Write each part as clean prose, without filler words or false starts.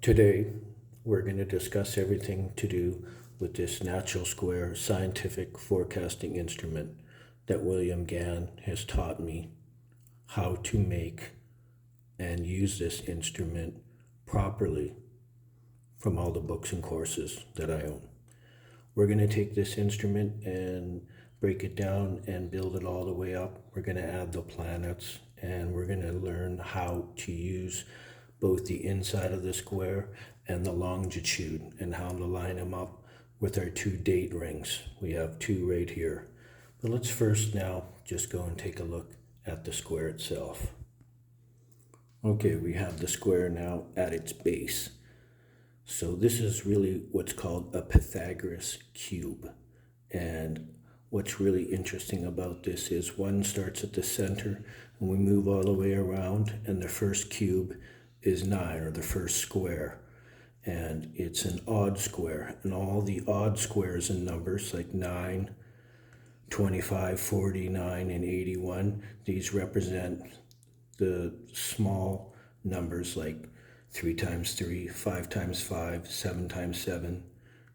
Today, we're going to discuss everything to do with this natural square scientific forecasting instrument that William Gann has taught me how to make and use this instrument properly from all the books and courses that I own. We're going to take this instrument and break it down and build it all the way up. We're going to add the planets, and we're going to learn how to use both the inside of the square and the longitude and how to line them up with our two date rings. We have two right here. But let's first now just go and take a look at the square itself. Okay, we have the square now at its base. So this is really what's called a Pythagoras cube. And what's really interesting about this is one starts at the center and we move all the way around, and the first cube is 9, or the first square. And it's an odd square. And all the odd squares and numbers like 9, 25, 49, and 81, these represent the small numbers like 3 times 3, 5 times 5, 7 times 7,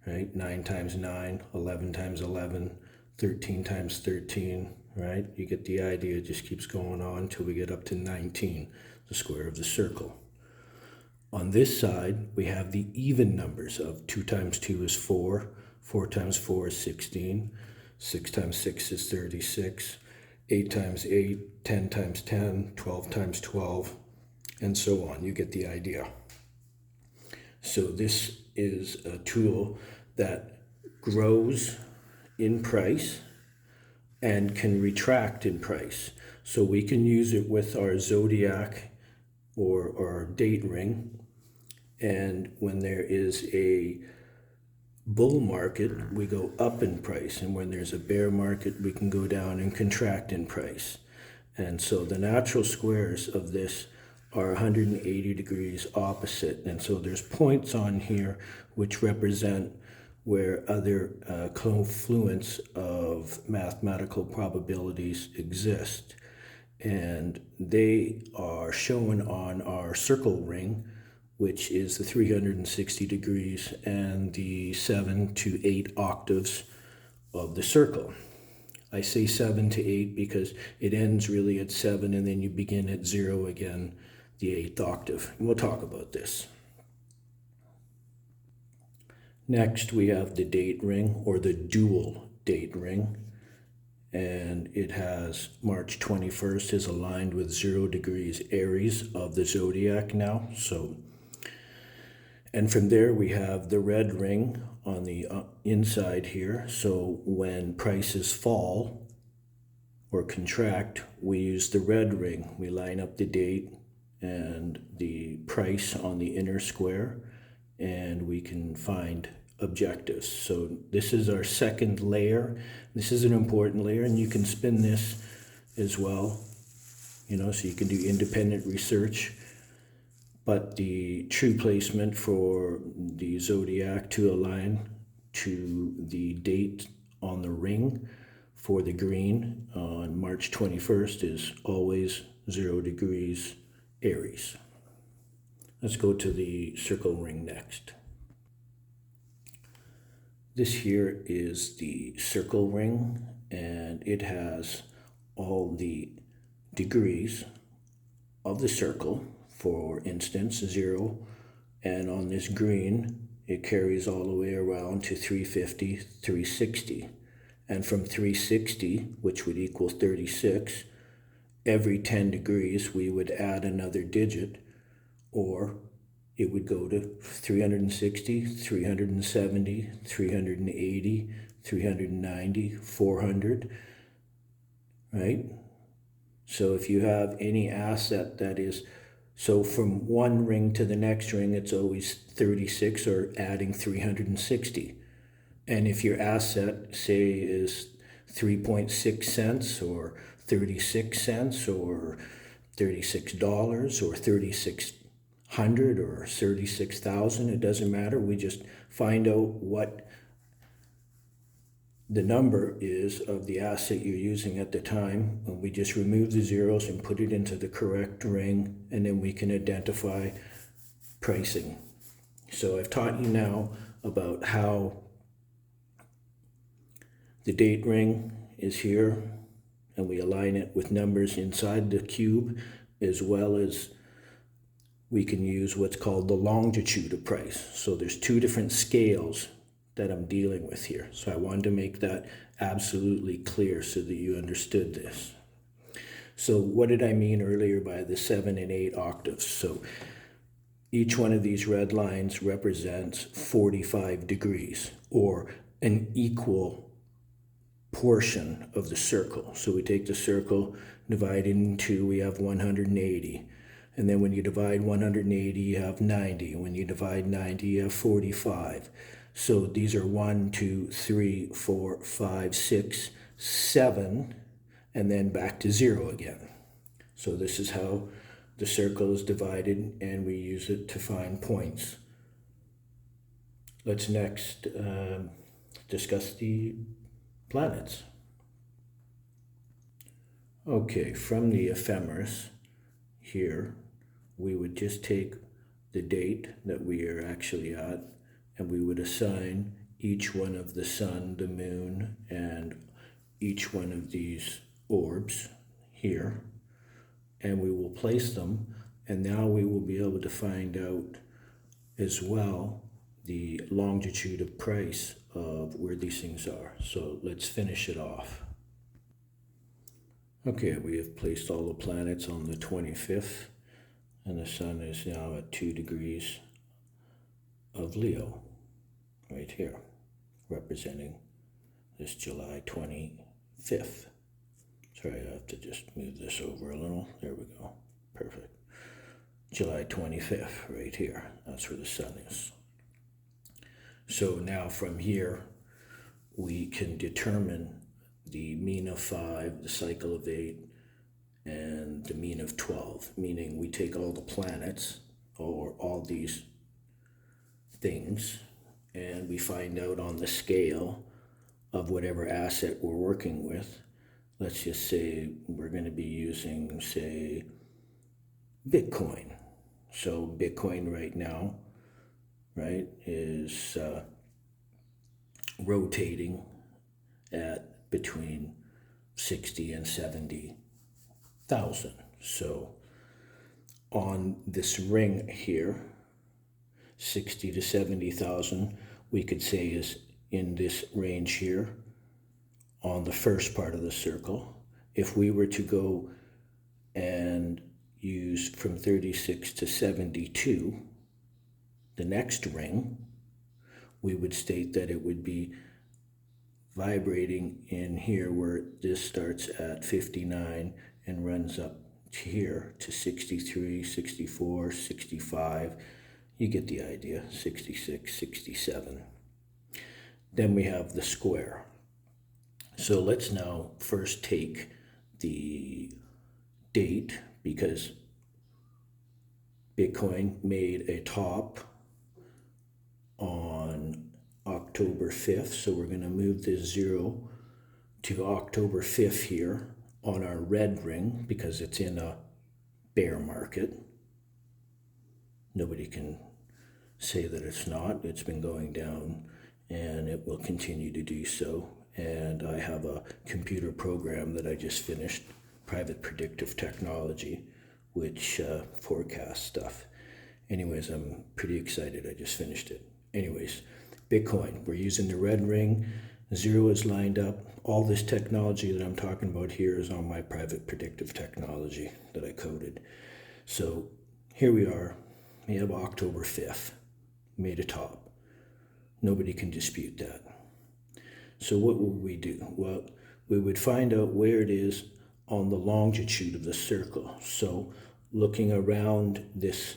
right? 9 times 9, 11 times 11, 13 times 13, right? You get the idea. It just keeps going on until we get up to 19, the square of the circle. On this side, we have the even numbers of 2 times 2 is 4, 4 times 4 is 16, 6 times 6 is 36, 8 times 8, 10 times 10, 12 times 12, and so on. You get the idea. So this is a tool that grows in price and can retract in price. So we can use it with our zodiac or our date ring. And when there is a bull market, we go up in price. And when there's a bear market, we can go down and contract in price. And so the natural squares of this are 180 degrees opposite. And so there's points on here which represent where other confluence of mathematical probabilities exist. And they are shown on our circle ring, which is the 360 degrees and the 7 to 8 octaves of the circle. I say 7 to 8 because it ends really at 7 and then you begin at 0 again, the 8th octave. And we'll talk about this. Next, we have the date ring, or the dual date ring. And it has March 21st is aligned with 0 degrees Aries of the zodiac now. And from there we have the red ring on the inside here. So when prices fall or contract, we use the red ring. We line up the date and the price on the inner square, and we can find objectives. So this is our second layer. This is an important layer, and you can spin this as well, so you can do independent research. But the true placement for the zodiac to align to the date on the ring for the green on March 21st is always 0 degrees Aries. Let's go to the circle ring next. This here is the circle ring, and it has all the degrees of the circle. For instance, 0, and on this green, it carries all the way around to 350, 360. And from 360, which would equal 36, every 10 degrees, we would add another digit, or it would go to 360, 370, 380, 390, 400, right? So if you have any asset that is, so from one ring to the next ring, it's always 36 or adding 360. And if your asset, say, is 3.6 cents or 36 cents or $36 or 3,600 or 36,000, it doesn't matter. We just find out what the number is of the asset you're using at the time, and we just remove the zeros and put it into the correct ring, and then we can identify pricing. So I've taught you now about how the date ring is here, and we align it with numbers inside the cube, as well as we can use what's called the longitude of price. So there's two different scales that I'm dealing with here. So I wanted to make that absolutely clear so that you understood this. So what did I mean earlier by the 7 and 8 octaves? So each one of these red lines represents 45 degrees, or an equal portion of the circle. So we take the circle, divide it in two, we have 180. And then when you divide 180, you have 90. When you divide 90, you have 45. So these are 1, 2, 3, 4, 5, 6, 7, and then back to 0 again. So this is how the circle is divided, and we use it to find points. Let's next discuss the planets. Okay, from the ephemeris here, we would just take the date that we are actually at, and we would assign each one of the sun, the moon, and each one of these orbs here, and we will place them, and now we will be able to find out as well the longitude of price of where these things are. So let's finish it off. Okay, we have placed all the planets on the 25th, and the sun is now at 2 degrees of Leo, right here, representing this July 25th. Sorry, I have to just move this over a little. There we go. Perfect. July 25th, right here. That's where the sun is. So now from here, we can determine the mean of 5, the cycle of 8, and the mean of 12, meaning we take all the planets, or all these things, and we find out on the scale of whatever asset we're working with. Let's just say we're going to be using, say, Bitcoin. So Bitcoin right now, right, is rotating at between 60 and 70,000. So on this ring here, 60 to 70,000, we could say is in this range here on the first part of the circle. If we were to go and use from 36 to 72, the next ring, we would state that it would be vibrating in here where this starts at 59 and runs up to here to 63, 64, 65. You get the idea, 66, 67. Then we have the square. So let's now first take the date, because Bitcoin made a top on October 5th. So we're going to move this 0 to October 5th here on our red ring, because it's in a bear market. Nobody can say that it's not. It's been going down, and it will continue to do so. And I have a computer program that I just finished, Private Predictive Technology, which forecasts stuff. Anyways, I'm pretty excited. I just finished it. Anyways, Bitcoin, we're using the red ring. 0 is lined up. All this technology that I'm talking about here is on my Private Predictive Technology that I coded. So here we are. We have October 5th, made a top. Nobody can dispute that. So what would we do? Well, we would find out where it is on the longitude of the circle. So looking around this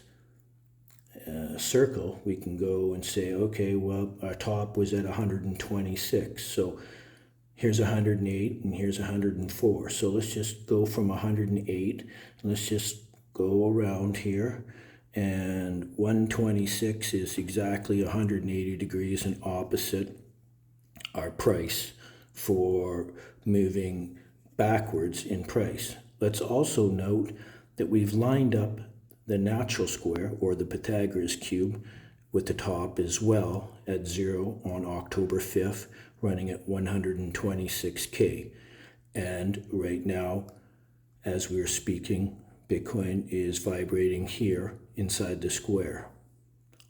circle, we can go and say, okay, well, our top was at 126. So here's 108 and here's 104. So let's just go from 108. Let's just go around here. And 126 is exactly 180 degrees and opposite our price for moving backwards in price. Let's also note that we've lined up the natural square, or the Pythagoras cube, with the top as well at 0 on October 5th, running at 126K. And right now, as we're speaking, Bitcoin is vibrating here inside the square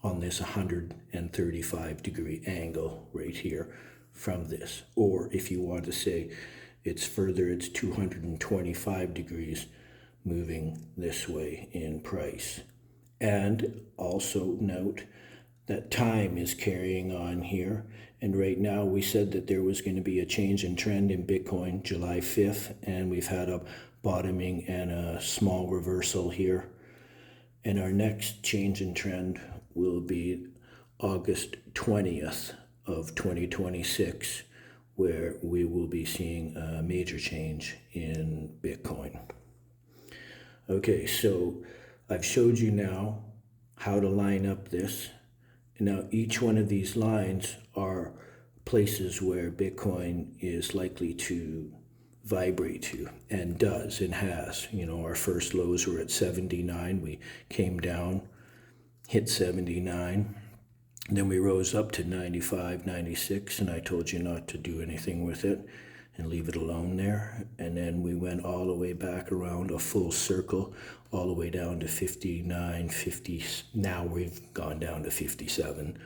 on this 135-degree angle right here from this. Or if you want to say it's further, it's 225 degrees moving this way in price. And also note that time is carrying on here. And right now we said that there was going to be a change in trend in Bitcoin July 5th, and we've had a bottoming and a small reversal here. And our next change in trend will be August 20th of 2026, where we will be seeing a major change in Bitcoin. Okay, so I've showed you now how to line up this. And now each one of these lines are places where Bitcoin is likely to vibrate to, and does and has. You know, our first lows were at 79. We came down, hit 79. Then we rose up to 95, 96, and I told you not to do anything with it and leave it alone there. And then we went all the way back around a full circle, all the way down to 59, 50. Now we've gone down to 57.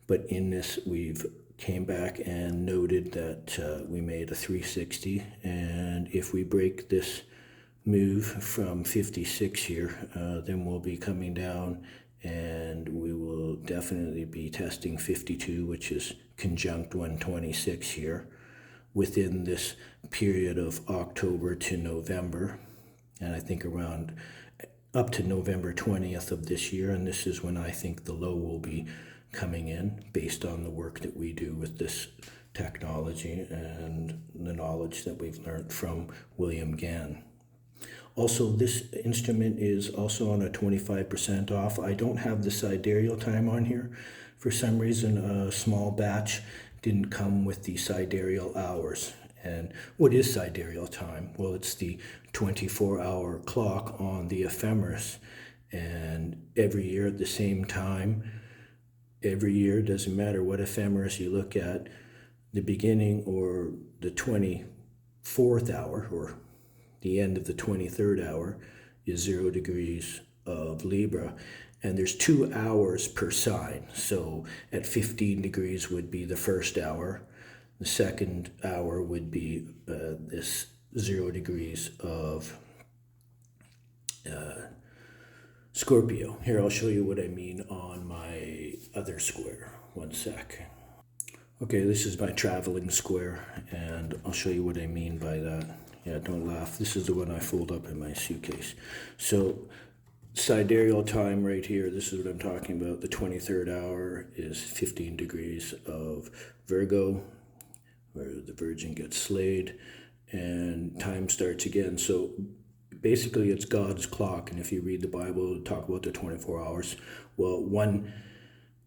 But in this, we've came back and noted that we made a 360. And if we break this move from 56 here, then we'll be coming down, and we will definitely be testing 52, which is conjunct 126 here, within this period of October to November, and I think around up to November 20th of this year. And this is when I think the low will be coming in, based on the work that we do with this technology and the knowledge that we've learned from William Gann. Also, this instrument is also on a 25% off. I don't have the sidereal time on here. For some reason, a small batch didn't come with the sidereal hours. And what is sidereal time? Well, it's the 24-hour clock on the ephemeris. And every year at the same time, every year, doesn't matter what ephemeris you look at, the beginning or the 24th hour, or the end of the 23rd hour, is 0 degrees of Libra. And there's 2 hours per sign. So at 15 degrees would be the first hour. The second hour would be this 0 degrees of Scorpio. Here, I'll show you what I mean on my other square. One sec. Okay, this is my traveling square, and I'll show you what I mean by that. Yeah, don't laugh. This is the one I fold up in my suitcase. So, sidereal time right here, this is what I'm talking about. The 23rd hour is 15 degrees of Virgo, where the Virgin gets slayed, and time starts again. So basically it's God's clock, and if you read the Bible, it'll talk about the 24 hours. Well,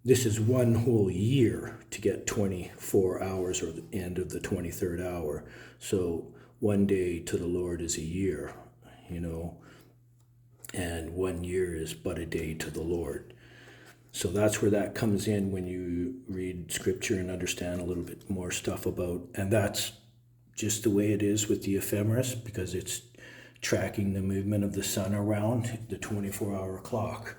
this is one whole year to get 24 hours, or the end of the 23rd hour. So one day to the Lord is a year, you know, and 1 year is but a day to the Lord. So that's where that comes in when you read scripture and understand a little bit more stuff about, and that's just the way it is with the ephemeris, because it's tracking the movement of the sun around the 24-hour clock.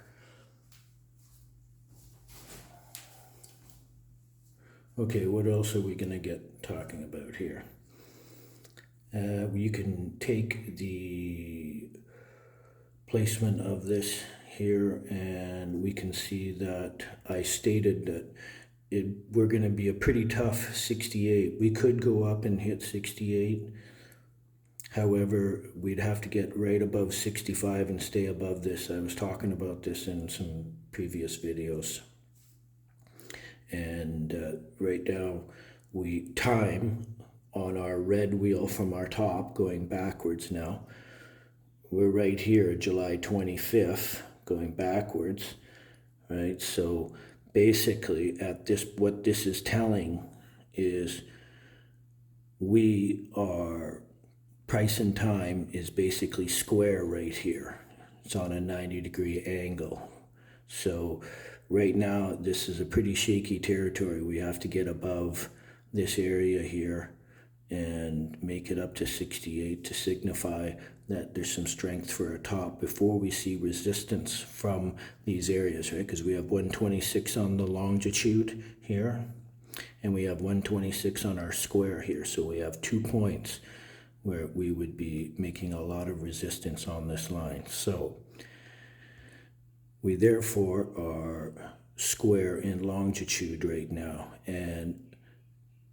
Okay, what else are we going to get talking about here? You can take the placement of this here, and we can see that I stated that we're going to be a pretty tough 68. We could go up and hit 68. However, we'd have to get right above 65 and stay above this. I was talking about this in some previous videos. And right now, we time on our red wheel from our top going backwards now. We're right here, July 25th, going backwards, right? So basically at this, what this is telling is price and time is basically square right here. It's on a 90-degree angle. So right now this is a pretty shaky territory. We have to get above this area here and make it up to 68 to signify that there's some strength for a top before we see resistance from these areas, right? Because we have 126 on the longitude here, and we have 126 on our square here. So we have 2 points where we would be making a lot of resistance on this line. So we therefore are square in longitude right now, and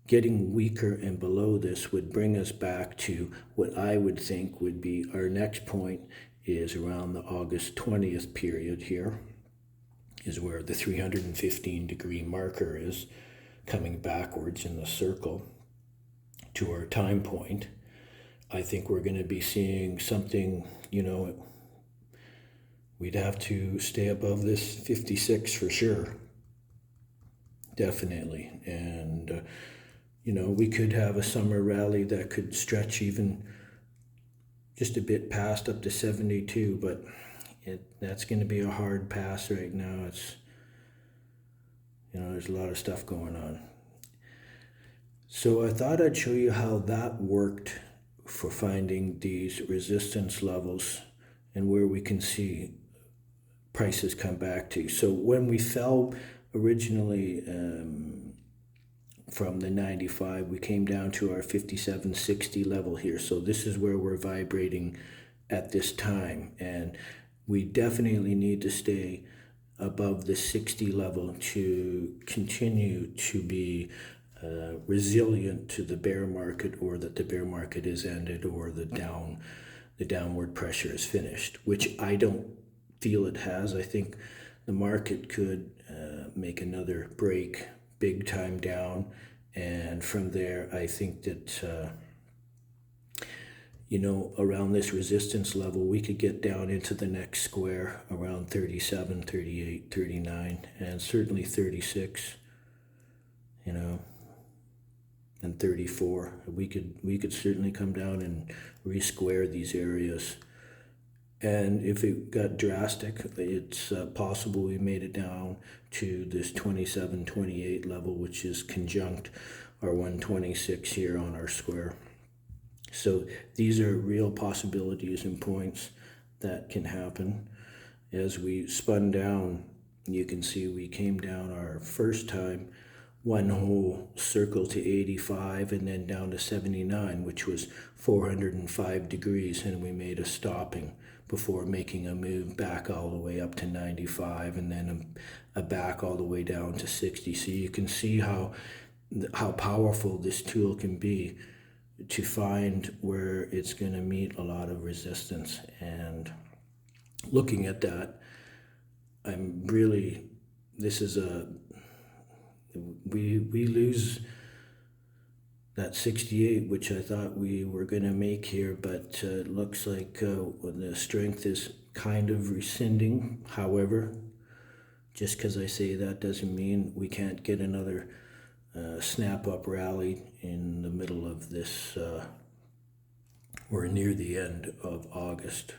getting weaker and below this would bring us back to what I would think would be our next point is around the August 20th period here, is where the 315 degree marker is coming backwards in the circle to our time point. I think we're going to be seeing something, we'd have to stay above this 56 for sure, definitely. And we could have a summer rally that could stretch even just a bit past up to 72, but that's going to be a hard pass right now. It's, there's a lot of stuff going on. So I thought I'd show you how that worked for finding these resistance levels and where we can see prices come back to. So when we fell originally, from the 95, we came down to our 57.60 level here. So this is where we're vibrating at this time, and we definitely need to stay above the 60 level to continue to be resilient to the bear market, or that the bear market is ended, or the downward pressure is finished, which I don't feel it has. I think the market could make another break big time down, and from there I think that around this resistance level we could get down into the next square around 37, 38, 39, and certainly 36, and 34. We could certainly come down and re-square these areas. And if it got drastic, it's possible we made it down to this 27, 28 level, which is conjunct our 126 here on our square. So these are real possibilities and points that can happen. As we spun down, you can see we came down our first time one whole circle to 85 and then down to 79, which was 405 degrees, and we made a stopping before making a move back all the way up to 95 and then a back all the way down to 60. So you can see how powerful this tool can be to find where it's going to meet a lot of resistance. And looking at that, we lose that 68, which I thought we were going to make here, but it looks like the strength is kind of rescinding. However, just because I say that doesn't mean we can't get another snap-up rally in the middle of this, or near the end of August,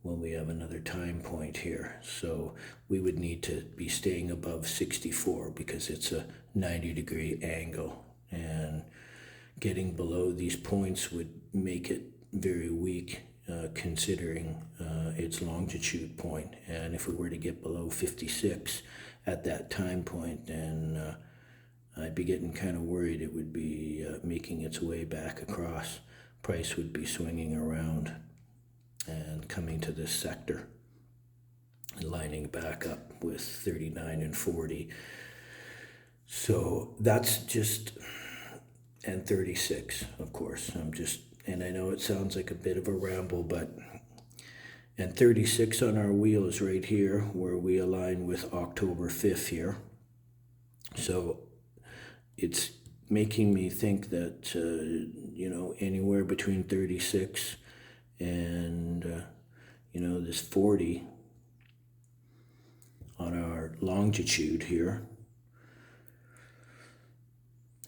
when we have another time point here. So we would need to be staying above 64 because it's a 90-degree angle, and getting below these points would make it very weak, considering its longitude point. And if we were to get below 56 at that time point, then I'd be getting kind of worried it would be making its way back across. Price would be swinging around and coming to this sector and lining back up with 39 and 40. So that's just, and 36, of course. And I know it sounds like a bit of a ramble, but, and 36 on our wheel is right here where we align with October 5th here. So it's making me think that, anywhere between 36 and, this 40 on our longitude here.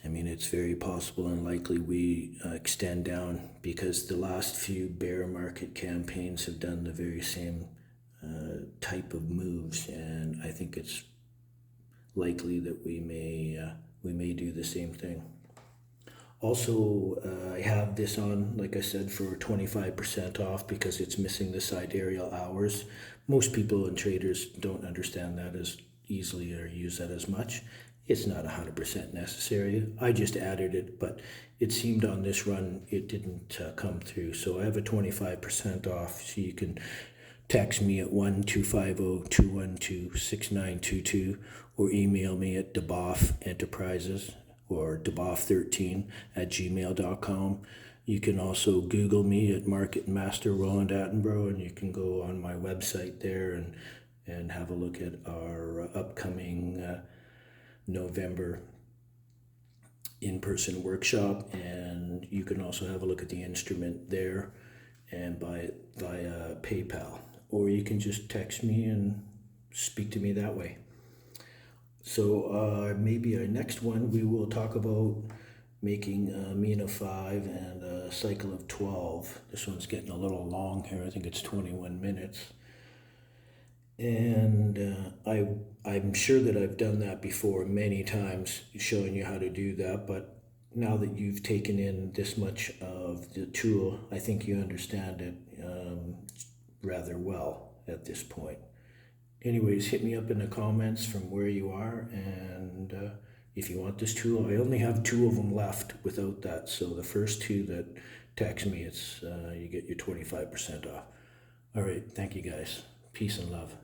I mean, it's very possible and likely we extend down, because the last few bear market campaigns have done the very same type of moves, and I think it's likely that we may do the same thing. Also, I have this on, like I said, for 25% off because it's missing the sidereal hours. Most people and traders don't understand that as easily or use that as much. It's not 100% necessary. I just added it, but it seemed on this run it didn't come through. So I have a 25% off, so you can text me at 1-250-212-6922 or email me at DeBoff Enterprises or deboff13@gmail.com. You can also Google me at Market Master Roland Attenborough, and you can go on my website there and have a look at our upcoming November in-person workshop. And you can also have a look at the instrument there and buy it via PayPal. Or you can just text me and speak to me that way. So maybe our next one we will talk about making a mean of 5 and a cycle of 12. This one's getting a little long here. I think it's 21 minutes. And I'm sure that I've done that before many times, showing you how to do that. But now that you've taken in this much of the tool, I think you understand it rather well at this point. Anyways, hit me up in the comments from where you are, and if you want this tool, I only have 2 of them left without that. So the first 2 that text me, it's you get your 25% off. All right, thank you guys. Peace and love.